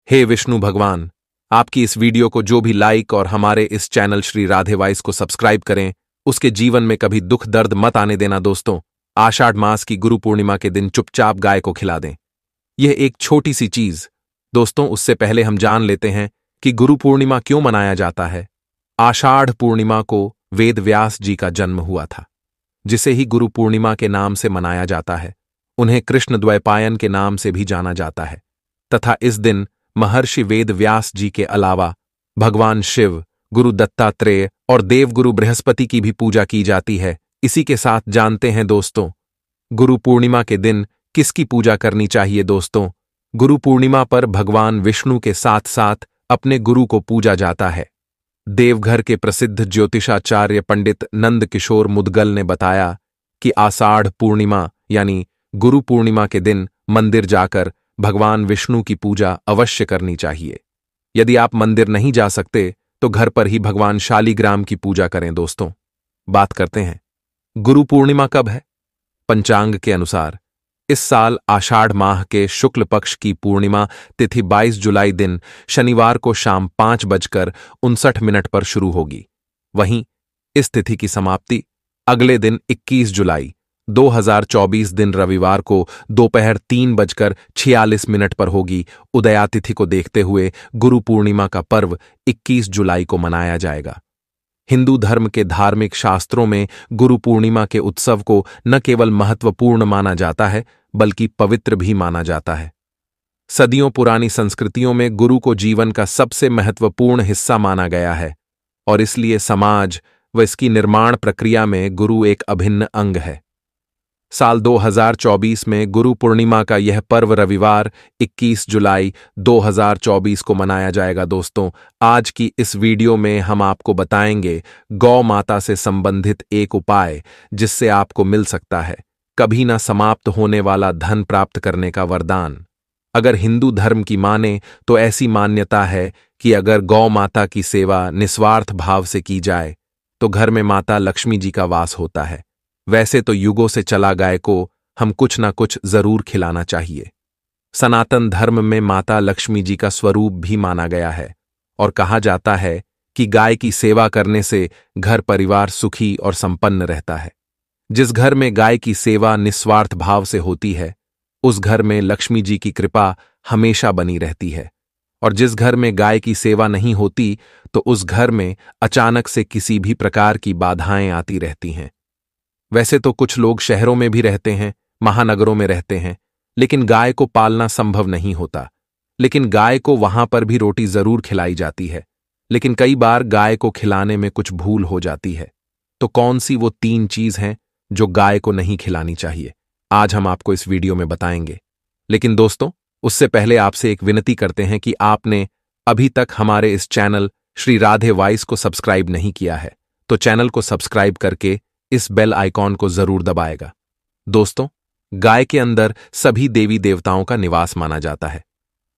हे विष्णु भगवान, आपकी इस वीडियो को जो भी लाइक और हमारे इस चैनल श्री राधे वॉइस को सब्सक्राइब करें, उसके जीवन में कभी दुख दर्द मत आने देना। दोस्तों, आषाढ़ मास की गुरु पूर्णिमा के दिन चुपचाप गाय को खिला दें। यह एक छोटी सी चीज। दोस्तों, उससे पहले हम जान लेते हैं कि गुरु पूर्णिमा क्यों मनाया जाता है। आषाढ़ पूर्णिमा को वेद व्यास जी का जन्म हुआ था, जिसे ही गुरु पूर्णिमा के नाम से मनाया जाता है। उन्हें कृष्ण द्वैपायन के नाम से भी जाना जाता है तथा इस दिन महर्षि वेद व्यास जी के अलावा भगवान शिव, गुरु दत्तात्रेय और देवगुरु बृहस्पति की भी पूजा की जाती है। इसी के साथ जानते हैं दोस्तों, गुरु पूर्णिमा के दिन किसकी पूजा करनी चाहिए। दोस्तों, गुरु पूर्णिमा पर भगवान विष्णु के साथ साथ अपने गुरु को पूजा जाता है। देवघर के प्रसिद्ध ज्योतिषाचार्य पंडित नंद किशोर मुदगल ने बताया कि आषाढ़ पूर्णिमा यानी गुरु पूर्णिमा के दिन मंदिर जाकर भगवान विष्णु की पूजा अवश्य करनी चाहिए। यदि आप मंदिर नहीं जा सकते तो घर पर ही भगवान शालिग्राम की पूजा करें। दोस्तों, बात करते हैं गुरु पूर्णिमा कब है। पंचांग के अनुसार इस साल आषाढ़ माह के शुक्ल पक्ष की पूर्णिमा तिथि 22 जुलाई दिन शनिवार को शाम 5:59 पर शुरू होगी। वहीं इस तिथि की समाप्ति अगले दिन 21 जुलाई 2024 दिन रविवार को दोपहर 3:46 पर होगी। उदयातिथि को देखते हुए गुरु पूर्णिमा का पर्व 21 जुलाई को मनाया जाएगा। हिंदू धर्म के धार्मिक शास्त्रों में गुरु पूर्णिमा के उत्सव को न केवल महत्वपूर्ण माना जाता है बल्कि पवित्र भी माना जाता है। सदियों पुरानी संस्कृतियों में गुरु को जीवन का सबसे महत्वपूर्ण हिस्सा माना गया है और इसलिए समाज व इसकी निर्माण प्रक्रिया में गुरु एक अभिन्न अंग है। साल 2024 में गुरु पूर्णिमा का यह पर्व रविवार 21 जुलाई 2024 को मनाया जाएगा। दोस्तों, आज की इस वीडियो में हम आपको बताएंगे गौ माता से संबंधित एक उपाय जिससे आपको मिल सकता है कभी ना समाप्त होने वाला धन प्राप्त करने का वरदान। अगर हिंदू धर्म की माने तो ऐसी मान्यता है कि अगर गौ माता की सेवा निस्वार्थ भाव से की जाए तो घर में माता लक्ष्मी जी का वास होता है। वैसे तो युगों से चला गाय को हम कुछ ना कुछ जरूर खिलाना चाहिए। सनातन धर्म में माता लक्ष्मी जी का स्वरूप भी माना गया है और कहा जाता है कि गाय की सेवा करने से घर परिवार सुखी और संपन्न रहता है। जिस घर में गाय की सेवा निस्वार्थ भाव से होती है उस घर में लक्ष्मी जी की कृपा हमेशा बनी रहती है और जिस घर में गाय की सेवा नहीं होती तो उस घर में अचानक से किसी भी प्रकार की बाधाएं आती रहती हैं। वैसे तो कुछ लोग शहरों में भी रहते हैं, महानगरों में रहते हैं, लेकिन गाय को पालना संभव नहीं होता। लेकिन गाय को वहां पर भी रोटी जरूर खिलाई जाती है, लेकिन कई बार गाय को खिलाने में कुछ भूल हो जाती है। तो कौन सी वो 3 चीज हैं जो गाय को नहीं खिलानी चाहिए, आज हम आपको इस वीडियो में बताएंगे। लेकिन दोस्तों, उससे पहले आपसे एक विनती करते हैं कि आपने अभी तक हमारे इस चैनल श्री राधे वॉइस को सब्सक्राइब नहीं किया है तो चैनल को सब्सक्राइब करके इस बेल आइकॉन को जरूर दबाएगा। दोस्तों, गाय के अंदर सभी देवी देवताओं का निवास माना जाता है,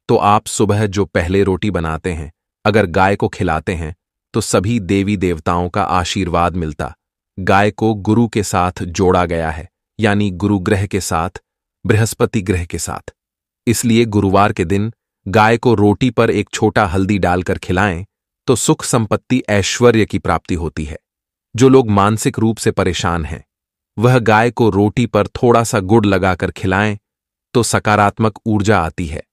तो आप सुबह जो पहले रोटी बनाते हैं अगर गाय को खिलाते हैं तो सभी देवी देवताओं का आशीर्वाद मिलता। गाय को गुरु के साथ जोड़ा गया है, यानी गुरु ग्रह के साथ, बृहस्पति ग्रह के साथ। इसलिए गुरुवार के दिन गाय को रोटी पर एक छोटा हल्दी डालकर खिलाएं तो सुख संपत्ति ऐश्वर्य की प्राप्ति होती है। जो लोग मानसिक रूप से परेशान हैं वह गाय को रोटी पर थोड़ा सा गुड़ लगाकर खिलाएं तो सकारात्मक ऊर्जा आती है,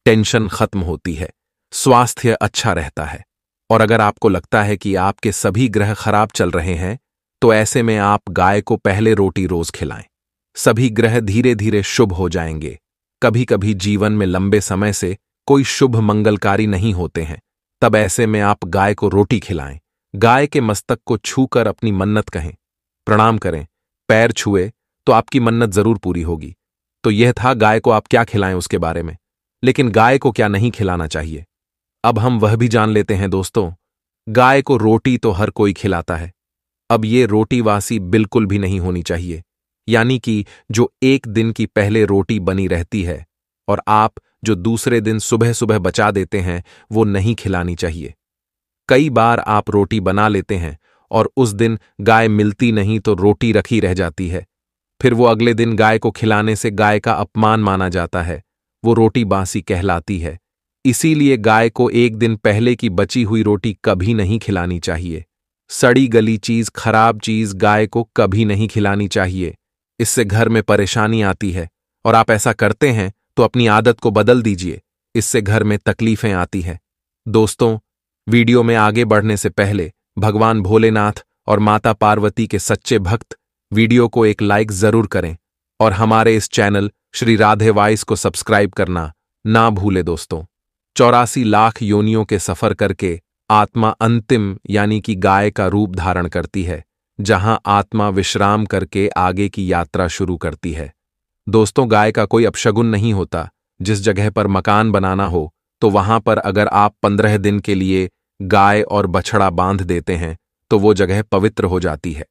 टेंशन खत्म होती है, स्वास्थ्य अच्छा रहता है। और अगर आपको लगता है कि आपके सभी ग्रह खराब चल रहे हैं तो ऐसे में आप गाय को पहले रोटी रोज खिलाएं। सभी ग्रह धीरे धीरे शुभ हो जाएंगे। कभी कभी जीवन में लंबे समय से कोई शुभ मंगलकारी नहीं होते हैं, तब ऐसे में आप गाय को रोटी खिलाएं। गाय के मस्तक को छूकर अपनी मन्नत कहें, प्रणाम करें, पैर छुए तो आपकी मन्नत जरूर पूरी होगी। तो यह था गाय को आप क्या खिलाएं उसके बारे में। लेकिन गाय को क्या नहीं खिलाना चाहिए, अब हम वह भी जान लेते हैं। दोस्तों, गाय को रोटी तो हर कोई खिलाता है, अब ये रोटी वासी बिल्कुल भी नहीं होनी चाहिए, यानी कि जो एक दिन की पहले रोटी बनी रहती है और आप जो दूसरे दिन सुबह सुबह बचा देते हैं वो नहीं खिलानी चाहिए। कई बार आप रोटी बना लेते हैं और उस दिन गाय मिलती नहीं तो रोटी रखी रह जाती है, फिर वो अगले दिन गाय को खिलाने से गाय का अपमान माना जाता है, वो रोटी बासी कहलाती है। इसीलिए गाय को एक दिन पहले की बची हुई रोटी कभी नहीं खिलानी चाहिए। सड़ी गली चीज, खराब चीज गाय को कभी नहीं खिलानी चाहिए। इससे घर में परेशानी आती है और आप ऐसा करते हैं तो अपनी आदत को बदल दीजिए, इससे घर में तकलीफें आती हैं। दोस्तों, वीडियो में आगे बढ़ने से पहले भगवान भोलेनाथ और माता पार्वती के सच्चे भक्त वीडियो को एक लाइक जरूर करें और हमारे इस चैनल श्री राधे वॉइस को सब्सक्राइब करना ना भूले। दोस्तों, 84 लाख योनियों के सफर करके आत्मा अंतिम यानी कि गाय का रूप धारण करती है, जहां आत्मा विश्राम करके आगे की यात्रा शुरू करती है। दोस्तों, गाय का कोई अपशगुन नहीं होता। जिस जगह पर मकान बनाना हो तो वहां पर अगर आप 15 दिन के लिए गाय और बछड़ा बांध देते हैं तो वो जगह पवित्र हो जाती है।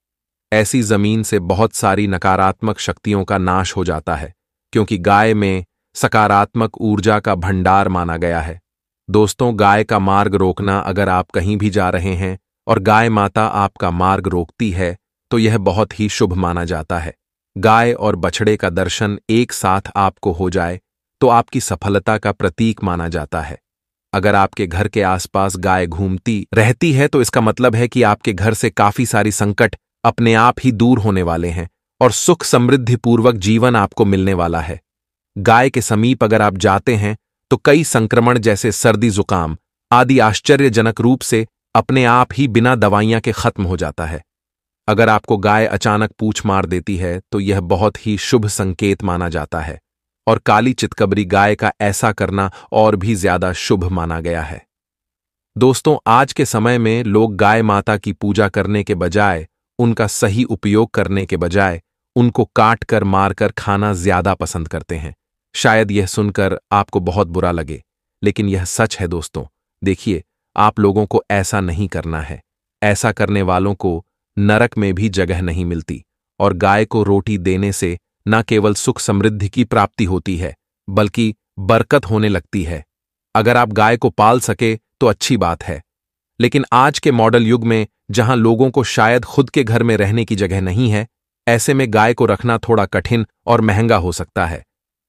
ऐसी जमीन से बहुत सारी नकारात्मक शक्तियों का नाश हो जाता है, क्योंकि गाय में सकारात्मक ऊर्जा का भंडार माना गया है। दोस्तों, गाय का मार्ग रोकना, अगर आप कहीं भी जा रहे हैं और गाय माता आपका मार्ग रोकती है तो यह बहुत ही शुभ माना जाता है। गाय और बछड़े का दर्शन एक साथ आपको हो जाए तो आपकी सफलता का प्रतीक माना जाता है। अगर आपके घर के आसपास गाय घूमती रहती है तो इसका मतलब है कि आपके घर से काफी सारी संकट अपने आप ही दूर होने वाले हैं और सुख समृद्धि पूर्वक जीवन आपको मिलने वाला है। गाय के समीप अगर आप जाते हैं तो कई संक्रमण जैसे सर्दी, जुकाम आदि आश्चर्यजनक रूप से अपने आप ही बिना दवाइयां के खत्म हो जाता है। अगर आपको गाय अचानक पूंछ मार देती है तो यह बहुत ही शुभ संकेत माना जाता है और काली चितकबरी गाय का ऐसा करना और भी ज्यादा शुभ माना गया है। दोस्तों, आज के समय में लोग गाय माता की पूजा करने के बजाय, उनका सही उपयोग करने के बजाय उनको काट कर मार कर खाना ज्यादा पसंद करते हैं। शायद यह सुनकर आपको बहुत बुरा लगे, लेकिन यह सच है। दोस्तों, देखिए, आप लोगों को ऐसा नहीं करना है। ऐसा करने वालों को नरक में भी जगह नहीं मिलती और गाय को रोटी देने से न केवल सुख समृद्धि की प्राप्ति होती है बल्कि बरकत होने लगती है। अगर आप गाय को पाल सके तो अच्छी बात है, लेकिन आज के मॉडल युग में जहां लोगों को शायद खुद के घर में रहने की जगह नहीं है, ऐसे में गाय को रखना थोड़ा कठिन और महंगा हो सकता है।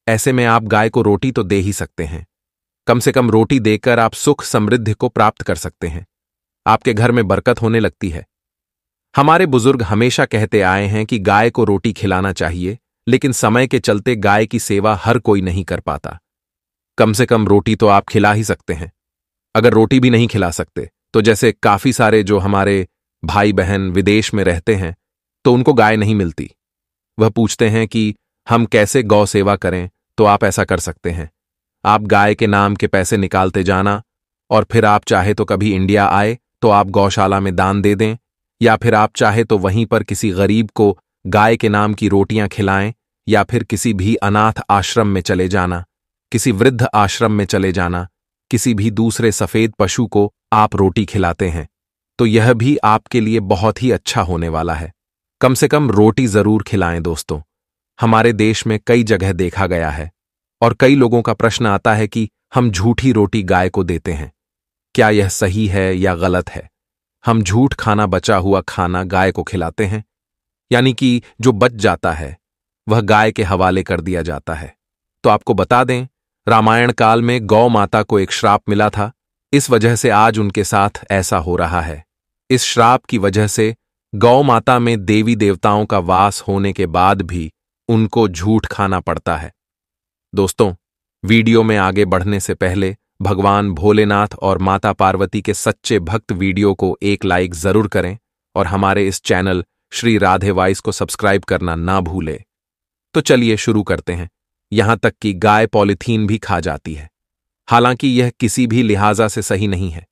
ऐसे में आप गाय को रोटी तो दे ही सकते हैं। कम से कम रोटी देकर आप सुख समृद्धि को प्राप्त कर सकते हैं। आपके घर में बरकत होने लगती है। हमारे बुजुर्ग हमेशा कहते आए हैं कि गाय को रोटी खिलाना चाहिए, लेकिन समय के चलते गाय की सेवा हर कोई नहीं कर पाता। कम से कम रोटी तो आप खिला ही सकते हैं। अगर रोटी भी नहीं खिला सकते तो जैसे काफी सारे जो हमारे भाई बहन विदेश में रहते हैं तो उनको गाय नहीं मिलती। वह पूछते हैं कि हम कैसे गौ सेवा करें, तो आप ऐसा कर सकते हैं। आप गाय के नाम के पैसे निकालते जाना और फिर आप चाहे तो कभी इंडिया आए तो आप गौशाला में दान दे दें, या फिर आप चाहे तो वहीं पर किसी गरीब को गाय के नाम की रोटियां खिलाएं, या फिर किसी भी अनाथ आश्रम में चले जाना, किसी वृद्ध आश्रम में चले जाना, किसी भी दूसरे सफेद पशु को आप रोटी खिलाते हैं तो यह भी आपके लिए बहुत ही अच्छा होने वाला है। कम से कम रोटी जरूर खिलाएं। दोस्तों, हमारे देश में कई जगह देखा गया है और कई लोगों का प्रश्न आता है कि हम झूठी रोटी गाय को देते हैं, क्या यह सही है या गलत है? हम झूठ खाना, बचा हुआ खाना गाय को खिलाते हैं, यानी कि जो बच जाता है वह गाय के हवाले कर दिया जाता है। तो आपको बता दें, रामायण काल में गौ माता को एक श्राप मिला था। इस वजह से आज उनके साथ ऐसा हो रहा है। इस श्राप की वजह से गौ माता में देवी देवताओं का वास होने के बाद भी उनको झूठ खाना पड़ता है। दोस्तों, वीडियो में आगे बढ़ने से पहले भगवान भोलेनाथ और माता पार्वती के सच्चे भक्त वीडियो को एक लाइक जरूर करें और हमारे इस चैनल श्री राधे वॉइस को सब्सक्राइब करना ना भूलें। तो चलिए शुरू करते हैं। यहां तक कि गाय पॉलीथीन भी खा जाती है, हालांकि यह किसी भी लिहाजा से सही नहीं है।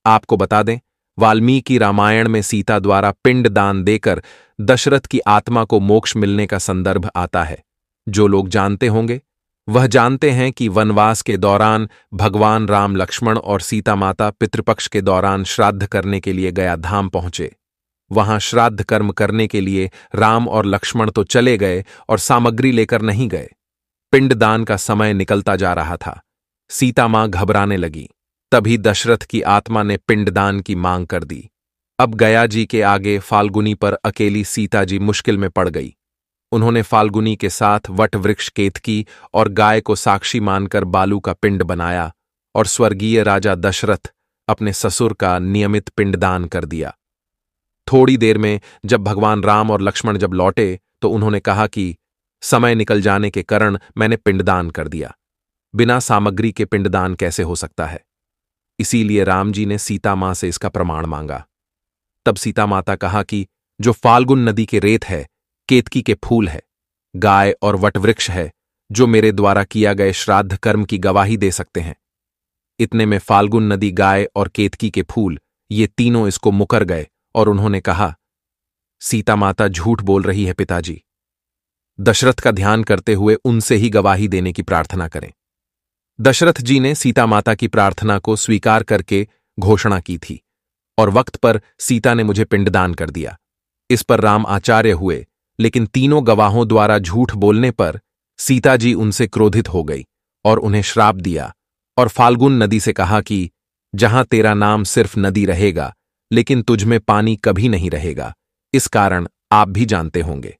आपको बता दें, वाल्मीकि रामायण में सीता द्वारा पिंड दान देकर दशरथ की आत्मा को मोक्ष मिलने का संदर्भ आता है। जो लोग जानते होंगे वह जानते हैं कि वनवास के दौरान भगवान राम, लक्ष्मण और सीता माता पितृपक्ष के दौरान श्राद्ध करने के लिए गया धाम पहुंचे। वहां श्राद्ध कर्म करने के लिए राम और लक्ष्मण तो चले गए और सामग्री लेकर नहीं गए। पिंडदान का समय निकलता जा रहा था। सीता मां घबराने लगी। तभी दशरथ की आत्मा ने पिंडदान की मांग कर दी। अब गया जी के आगे फाल्गुनी पर अकेली सीता जी मुश्किल में पड़ गई। उन्होंने फाल्गुनी के साथ वट वृक्ष केतकी और गाय को साक्षी मानकर बालू का पिंड बनाया और स्वर्गीय राजा दशरथ अपने ससुर का नियमित पिंडदान कर दिया। थोड़ी देर में जब भगवान राम और लक्ष्मण जब लौटे तो उन्होंने कहा कि समय निकल जाने के कारण मैंने पिंडदान कर दिया। बिना सामग्री के पिंडदान कैसे हो सकता है? इसीलिए राम जी ने सीता मां से इसका प्रमाण मांगा। तब सीता माता कहा कि जो फाल्गुन नदी के रेत है, केतकी के फूल है, गाय और वटवृक्ष है, जो मेरे द्वारा किया गए श्राद्ध कर्म की गवाही दे सकते हैं। इतने में फाल्गुन नदी, गाय और केतकी के फूल, ये तीनों इसको मुकर गए और उन्होंने कहा, सीता माता झूठ बोल रही है पिताजी। दशरथ का ध्यान करते हुए उनसे ही गवाही देने की प्रार्थना करें। दशरथ जी ने सीता माता की प्रार्थना को स्वीकार करके घोषणा की थी और वक्त पर सीता ने मुझे पिंडदान कर दिया। इस पर राम आचार्य हुए, लेकिन तीनों गवाहों द्वारा झूठ बोलने पर सीता जी उनसे क्रोधित हो गई और उन्हें श्राप दिया और फाल्गुन नदी से कहा कि जहां तेरा नाम सिर्फ नदी रहेगा, लेकिन तुझमें पानी कभी नहीं रहेगा। इस कारण आप भी जानते होंगे।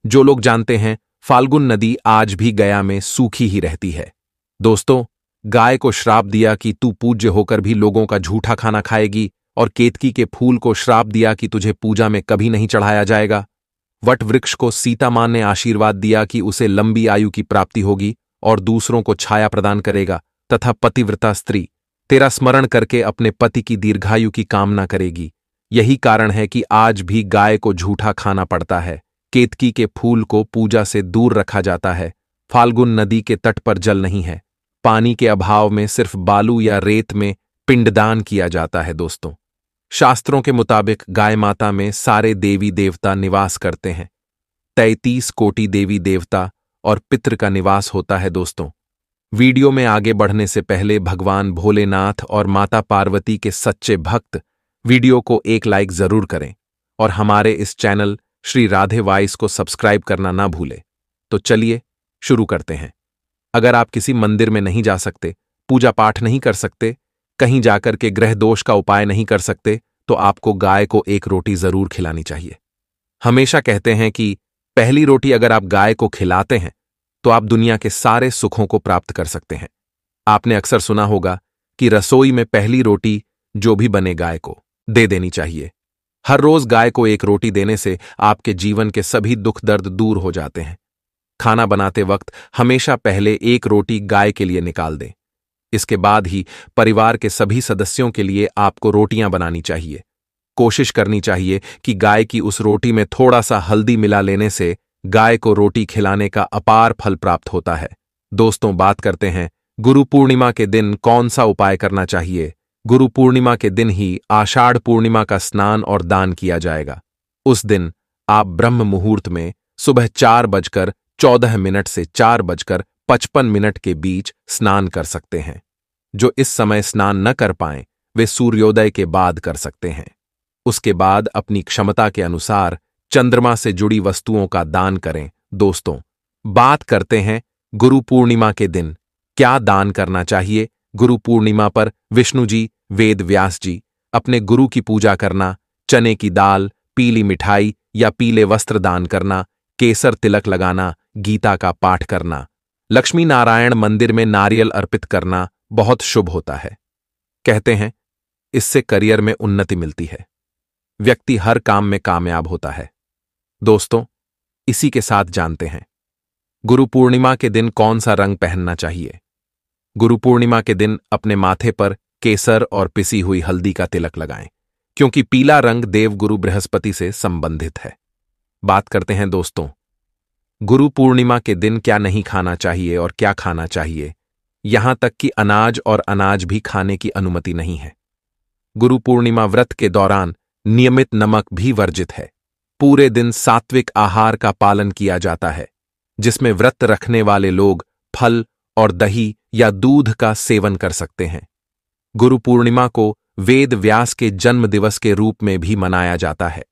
जो लोग जानते हैं, फाल्गुन नदी आज भी गया में सूखी ही रहती है। दोस्तों, गाय को श्राप दिया कि तू पूज्य होकर भी लोगों का झूठा खाना खाएगी, और केतकी के फूल को श्राप दिया कि तुझे पूजा में कभी नहीं चढ़ाया जाएगा। वट वृक्ष को सीता मां ने आशीर्वाद दिया कि उसे लंबी आयु की प्राप्ति होगी और दूसरों को छाया प्रदान करेगा, तथा पतिव्रता स्त्री तेरा स्मरण करके अपने पति की दीर्घायु की कामना करेगी। यही कारण है कि आज भी गाय को झूठा खाना पड़ता है, केतकी के फूल को पूजा से दूर रखा जाता है, फाल्गुन नदी के तट पर जल नहीं है, पानी के अभाव में सिर्फ बालू या रेत में पिंडदान किया जाता है। दोस्तों, शास्त्रों के मुताबिक गाय माता में सारे देवी देवता निवास करते हैं। 33 कोटि देवी देवता और पितृ का निवास होता है। दोस्तों, वीडियो में आगे बढ़ने से पहले भगवान भोलेनाथ और माता पार्वती के सच्चे भक्त वीडियो को एक लाइक जरूर करें और हमारे इस चैनल श्री राधे वॉइस को सब्सक्राइब करना ना भूलें। तो चलिए शुरू करते हैं। अगर आप किसी मंदिर में नहीं जा सकते, पूजा पाठ नहीं कर सकते, कहीं जाकर के ग्रह दोष का उपाय नहीं कर सकते, तो आपको गाय को एक रोटी जरूर खिलानी चाहिए। हमेशा कहते हैं कि पहली रोटी अगर आप गाय को खिलाते हैं तो आप दुनिया के सारे सुखों को प्राप्त कर सकते हैं। आपने अक्सर सुना होगा कि रसोई में पहली रोटी जो भी बने गाय को दे देनी चाहिए। हर रोज गाय को एक रोटी देने से आपके जीवन के सभी दुख दर्द दूर हो जाते हैं। खाना बनाते वक्त हमेशा पहले एक रोटी गाय के लिए निकाल दें। इसके बाद ही परिवार के सभी सदस्यों के लिए आपको रोटियां बनानी चाहिए। कोशिश करनी चाहिए कि गाय की उस रोटी में थोड़ा सा हल्दी मिला लेने से गाय को रोटी खिलाने का अपार फल प्राप्त होता है। दोस्तों, बात करते हैं गुरु पूर्णिमा के दिन कौन सा उपाय करना चाहिए। गुरु पूर्णिमा के दिन ही आषाढ़ पूर्णिमा का स्नान और दान किया जाएगा। उस दिन आप ब्रह्म मुहूर्त में सुबह 4:14 से 4:55 के बीच स्नान कर सकते हैं। जो इस समय स्नान न कर पाएं, वे सूर्योदय के बाद कर सकते हैं। उसके बाद अपनी क्षमता के अनुसार चंद्रमा से जुड़ी वस्तुओं का दान करें। दोस्तों, बात करते हैं गुरु पूर्णिमा के दिन क्या दान करना चाहिए। गुरु पूर्णिमा पर विष्णु जी, वेद व्यास जी, अपने गुरु की पूजा करना, चने की दाल, पीली मिठाई या पीले वस्त्र दान करना, केसर तिलक लगाना, गीता का पाठ करना, लक्ष्मी नारायण मंदिर में नारियल अर्पित करना बहुत शुभ होता है। कहते हैं इससे करियर में उन्नति मिलती है, व्यक्ति हर काम में कामयाब होता है। दोस्तों, इसी के साथ जानते हैं गुरु पूर्णिमा के दिन कौन सा रंग पहनना चाहिए। गुरु पूर्णिमा के दिन अपने माथे पर केसर और पिसी हुई हल्दी का तिलक लगाएं, क्योंकि पीला रंग देवगुरु बृहस्पति से संबंधित है। बात करते हैं दोस्तों, गुरु पूर्णिमा के दिन क्या नहीं खाना चाहिए और क्या खाना चाहिए। यहां तक कि अनाज और अनाज भी खाने की अनुमति नहीं है। गुरु पूर्णिमा व्रत के दौरान नियमित नमक भी वर्जित है। पूरे दिन सात्विक आहार का पालन किया जाता है, जिसमें व्रत रखने वाले लोग फल और दही या दूध का सेवन कर सकते हैं। गुरु पूर्णिमा को वेद व्यास के जन्म दिवस के रूप में भी मनाया जाता है।